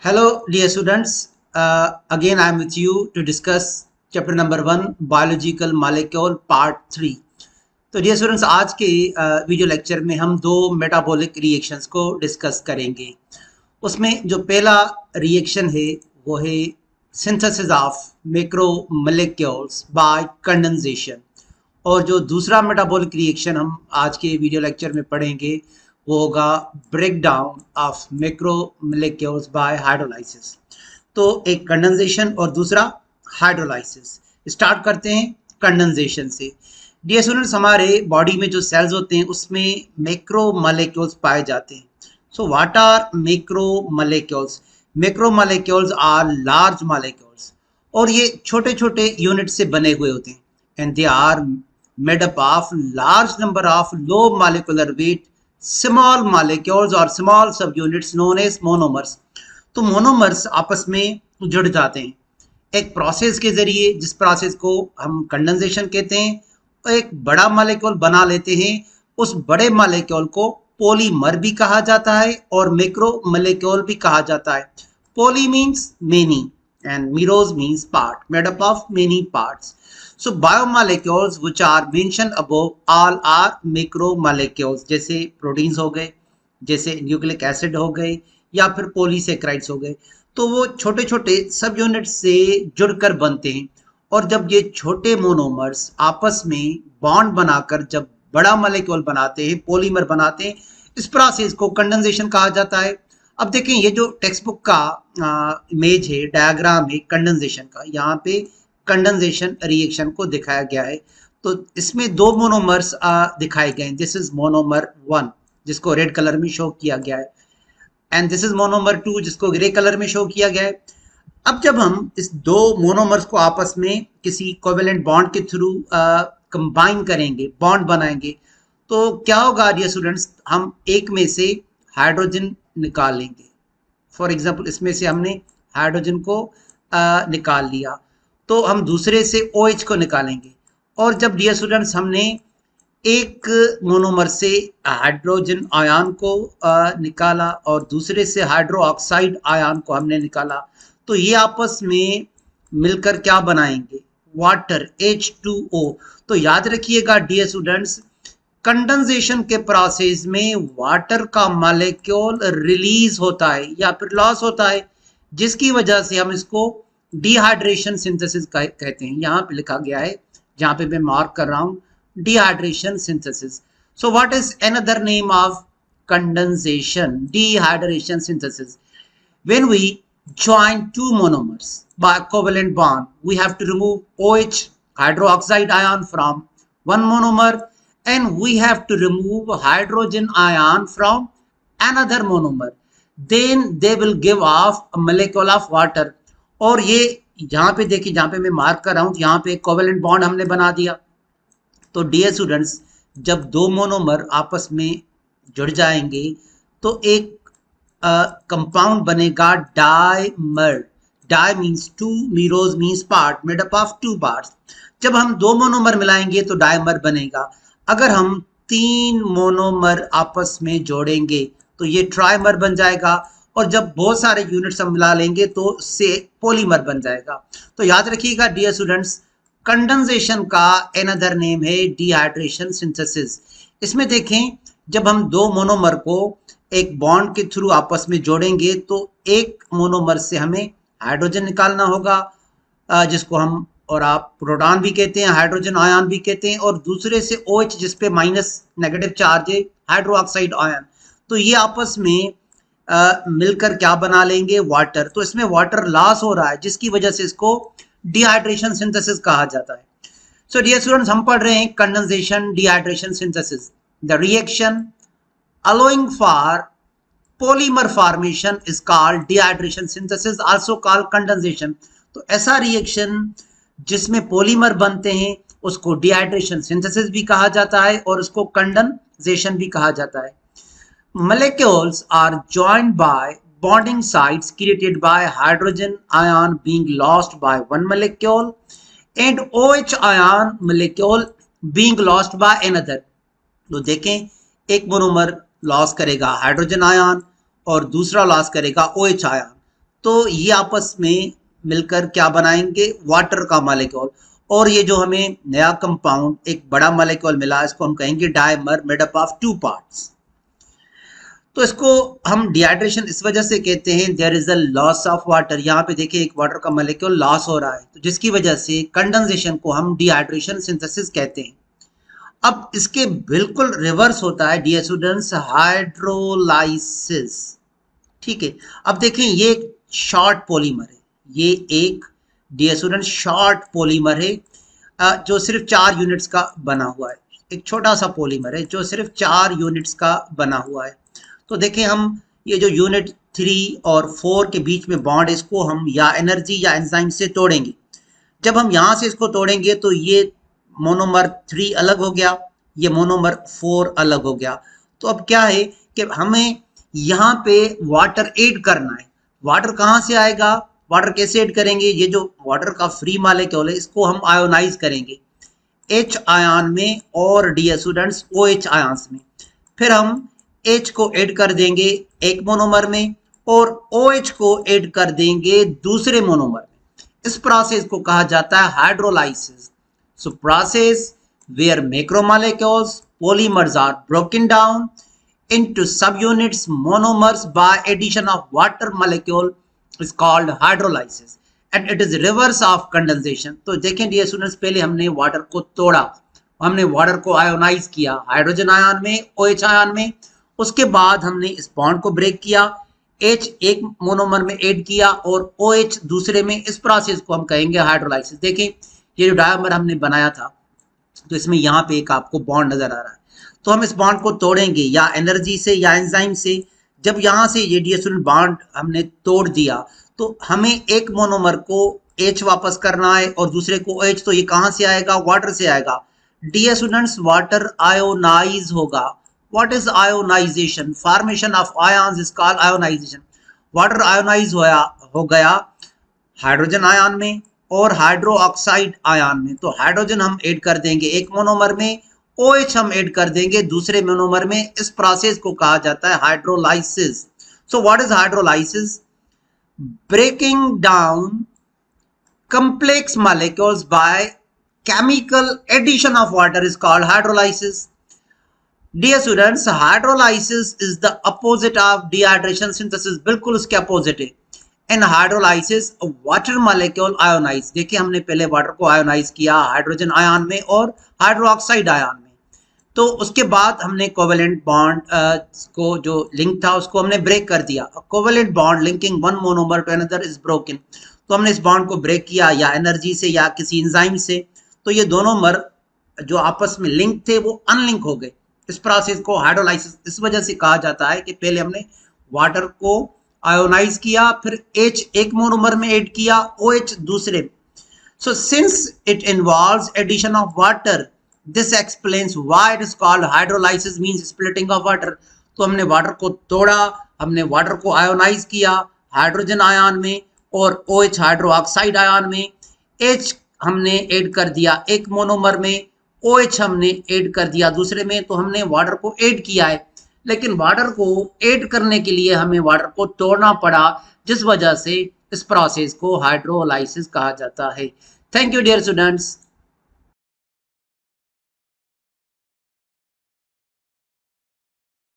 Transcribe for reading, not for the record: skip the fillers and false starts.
Hello, dear students. Again, I am with you to discuss chapter number 1, Biological Molecule Part 3. तो dear students, आज के video lecture में हम दो metabolic reactions को डिस्कस करेंगे। उसमें जो पहला रिएक्शन है वो है synthesis of macromolecules bye condensation, और जो दूसरा मेटाबॉलिक रिएक्शन हम आज के वीडियो लेक्चर में पढ़ेंगे वो होगा break down of macromolecules by hydrolysis. तो एक कंडेंसेशन और दूसरा हाइड्रोलाइसिस। स्टार्ट करते हैं कंडेंसेशन से। डियर स्टूडेंट्स, हमारे बॉडी में जो सेल्स होते हैं उसमें मैक्रोमोलेक्यूल्स पाए जाते हैं। So what are macromolecules? Macromolecules are large molecules, और ये छोटे छोटे यूनिट से बने हुए होते हैं, and they are made up of large number of low molecular weight small molecules और small subunits known as monomers. तो मोनोमर्स आपस में जुड़ जाते हैं एक प्रोसेस के जरिए, जिस प्रोसेस को हम कंडेंसेशन कहते हैं। एक बड़ा मॉलिक्यूल बना लेते हैं, उस बड़े मॉलिक्यूल को पॉलीमर भी कहा जाता है और मैक्रो मॉलिक्यूल भी कहा जाता है। Poly means many and meros means part, made up of many parts. So biomolecules which are mentioned above all are macromolecules, जैसे प्रोटीन्स हो गए, जैसे न्यूक्लिक एसिड हो गए, या फिर पॉलीसेक्राइड्स हो गए। तो वो छोटे छोटे सब यूनिट से जुड़कर बनते हैं, और जब ये छोटे मोनोमर्स आपस में बॉन्ड बनाकर जब बड़ा मॉलिक्यूल बनाते हैं, पॉलीमर बनाते हैं, इस प्रोसेस को कंडेंसेशन कहा जाता है। अब देखें, ये जो टेक्स्ट बुक का इमेज है, डायग्राम है कंडेंसेशन का, यहाँ पे कंडेंसेशन रिएक्शन को दिखाया गया है। तो इसमें दो मोनोमर्स दिखाए गए हैं। दिस इज मोनोमर 1 जिसको रेड कलर में शो किया गया है, एंड दिस इज मोनोमर 2 जिसको ग्रे कलर में शो किया गया है। अब जब हम इस दो मोनोमर्स को आपस में किसी कोवेलेंट बॉन्ड के थ्रू कंबाइन करेंगे, बॉन्ड बनाएंगे, तो क्या होगा डियर स्टूडेंट्स? हम एक में से हाइड्रोजन निकाल लेंगे। फॉर एग्जाम्पल, इसमें से हमने हाइड्रोजन को निकाल लिया, तो हम दूसरे से OH को निकालेंगे। और जब डियर स्टूडेंट्स हमने एक मोनोमर से हाइड्रोजन आयन को निकाला और दूसरे से हाइड्रो ऑक्साइड आयन को हमने निकाला, तो ये आपस में मिलकर क्या बनाएंगे? Water, H2O। तो याद रखिएगा डियर स्टूडेंट्स, कंडेंसेशन के प्रोसेस में वाटर का मॉलिक्यूल रिलीज होता है या फिर लॉस होता है, जिसकी वजह से हम इसको डिहाइड्रेशन सिंथेसिस कहते हैं। यहाँ पे लिखा गया है, जहाँ पे मैं मार्क कर रहा हूँ, dehydration synthesis. So what is another name of condensation? Dehydration synthesis. When we join two monomers by covalent bond, we have to remove OH, hydroxide ion, from one monomer, and we have to remove hydrogen ion from another monomer. Then they will give off a molecule of water. और ये यहाँ पे देखिए, जहाँ पे मैं mark कर रहा हूँ, यहाँ पे कोवेलेंट बॉन्ड हमने बना दिया। तो डियर स्टूडेंट्स, जब दो मोनोमर आपस में जुड़ जाएंगे तो एक कंपाउंड बनेगा dimer. Di means two, meros means part, made up of two parts. जब हम दो मोनोमर मिलाएंगे तो डाइमर बनेगा। अगर हम तीन मोनोमर आपस में जोड़ेंगे तो ये ट्राइमर बन जाएगा, और जब बहुत सारे यूनिट्स हम मिला लेंगे तो से पॉलीमर बन जाएगा। तो याद रखिएगा डियर स्टूडेंट्स, कंडेंसेशन का अनदर नेम है डिहाइड्रेशन सिंथेसिस। इसमें देखें, जब हम दो मोनोमर को एक बॉन्ड के थ्रू आपस में जोड़ेंगे तो एक मोनोमर से हमें हाइड्रोजन निकालना होगा, जिसको हम और आप प्रोटॉन भी कहते हैं, हाइड्रोजन आयन भी कहते हैं, और दूसरे से OH जिसपे माइनस नेगेटिव चार्ज है, हाइड्रो ऑक्साइड आयन। तो ये आपस में मिलकर क्या बना लेंगे? वाटर। तो इसमें वाटर लॉस हो रहा है, जिसकी वजह से इसको डिहाइड्रेशन सिंथेसिस कहा जाता है। सो डियर स्टूडेंट्स, हम पढ़ रहे हैं condensation, dehydration synthesis. The reaction allowing for polymer formation is called dehydration synthesis, also called condensation. तो ऐसा रिएक्शन जिसमें पॉलीमर बनते हैं उसको डिहाइड्रेशन सिंथेसिस भी कहा जाता है, और उसको कंडेंसेशन भी कहा जाता है। Molecules are joined by bonding sites created by hydrogen ion being lost by one molecule and OH ion molecule being lost by another. तो देखें, एक मोनोमर लॉस करेगा हाइड्रोजन आयन और दूसरा लॉस करेगा OH आयन। तो ये आपस में मिलकर क्या बनाएंगे, वाटर का मॉलिक्यूल। और ये जो हमें नया कंपाउंड एक बड़ा मॉलिक्यूल मिला, इसको हम कहेंगे dimer made up of 2 parts. तो इसको हम डिहाइड्रेशन इस वजह से कहते हैं, there is a loss of water. यहाँ पे देखिए एक वाटर का मॉलिक्यूल लॉस हो रहा है, तो जिसकी वजह से कंडेंसेशन को हम डिहाइड्रेशन सिंथेसिस कहते हैं। अब इसके बिल्कुल रिवर्स होता है डियर स्टूडेंट्स, हाइड्रोलाइसिस। ठीक है, अब देखें ये एक शॉर्ट पॉलीमर है, ये एक डियर स्टूडेंट शॉर्ट पॉलीमर है जो सिर्फ 4 यूनिट्स का बना हुआ है। एक छोटा सा पॉलीमर है जो सिर्फ 4 यूनिट्स का बना हुआ है। तो देखें हम ये जो यूनिट 3 और 4 के बीच में बॉन्ड, इसको हम या एनर्जी या एंजाइम से तोड़ेंगे। जब हम यहाँ से इसको तोड़ेंगे तो ये मोनोमर 3 अलग हो गया, ये मोनोमर 4 अलग हो गया। तो अब क्या है कि हमें यहाँ पे वाटर ऐड करना है। वाटर कहाँ से आएगा, वाटर कैसे ऐड करेंगे, ये जो वाटर का फ्री मॉलिक्यूल है इसको हम आयोनाइज करेंगे H आयन में और डियर स्टूडेंट्स OH आयंस में। फिर हम H को ऐड कर देंगे एक मोनोमर में और OH को ऐड कर देंगे दूसरे मोनोमर में। इस प्रोसेस को कहा जाता है hydrolysis. So process where macromolecules polymers are broken down into subunits monomers by addition of water molecule is called hydrolysis and it is reverse of condensation। तो देखें डियर स्टूडेंट्स, पहले हमने वाटर को तोड़ा, हमने वाटर को आयोनाइज किया hydrogen ion में OH आयन में, उसके बाद हमने इस बॉन्ड को ब्रेक किया, H एक मोनोमर में ऐड किया और OH दूसरे में। इस प्रोसेस को हम कहेंगे हाइड्रोलाइसिस। देखें ये जो डायमर हमने बनाया था तो इसमें यहाँ पे एक आपको बॉन्ड नजर आ रहा है, तो हम इस बॉन्ड को तोड़ेंगे या एनर्जी से या एंजाइम से। जब यहाँ से ये डियर स्टूडेंट बॉन्ड हमने तोड़ दिया तो हमें एक मोनोमर को H वापस करना है और दूसरे को OH, तो ये कहाँ से आएगा, वाटर से आएगा। डियर स्टूडेंट्स वाटर आयोनाइज होगा। What is ionization? Formation of ions is called ionization. Water ionize हो गया हाइड्रोजन आयन में और हाइड्रो ऑक्साइड आयन में। तो हाइड्रोजन हम ऐड कर देंगे एक मोनोमर में, OH हम ऐड कर देंगे दूसरे मोनोमर में। इस प्रोसेस को कहा जाता है hydrolysis. So what is hydrolysis? Breaking down complex molecules by chemical addition of water is called hydrolysis. Dear students, hydrolysis is the opposite of dehydration synthesis, बिल्कुल उसके अपोजिट है। In hydrolysis, water molecule ionize। देखिए हमने पहले water को ionise किया hydrogen ion में और हाइड्रोक्साइड आयन में, तो उसके बाद हमने कोवेलेंट बॉन्ड को जो लिंक था उसको हमने ब्रेक कर दिया। Covalent bond linking one monomer to another is broken. तो हमने इस बॉन्ड को ब्रेक किया या एनर्जी से या किसी एंजाइम से, तो ये दोनों मर जो आपस में लिंक थे वो अनलिंक हो गए। इस प्रोसेस को हाइड्रोलाइसिस इस वजह से कहा जाता है कि पहले हमने वाटर को आयोनाइज किया, फिर H एक मोनोमर में ऐड किया, OH दूसरे। So since it involves addition of water, this explains why it is called hydrolysis, means splitting of water. तो हमने वाटर को तोड़ा, हमने वाटर को आयोनाइज किया हाइड्रोजन आयन में और OH हाइड्रो ऑक्साइड आयन में, H हमने ऐड कर दिया एक मोनोमर में, OH हमने ऐड कर दिया दूसरे में। तो हमने वाटर को ऐड किया है, लेकिन वाटर को ऐड करने के लिए हमें वाटर को तोड़ना पड़ा, जिस वजह से इस प्रोसेस को हाइड्रोलाइसिस कहा जाता है। Thank you dear students.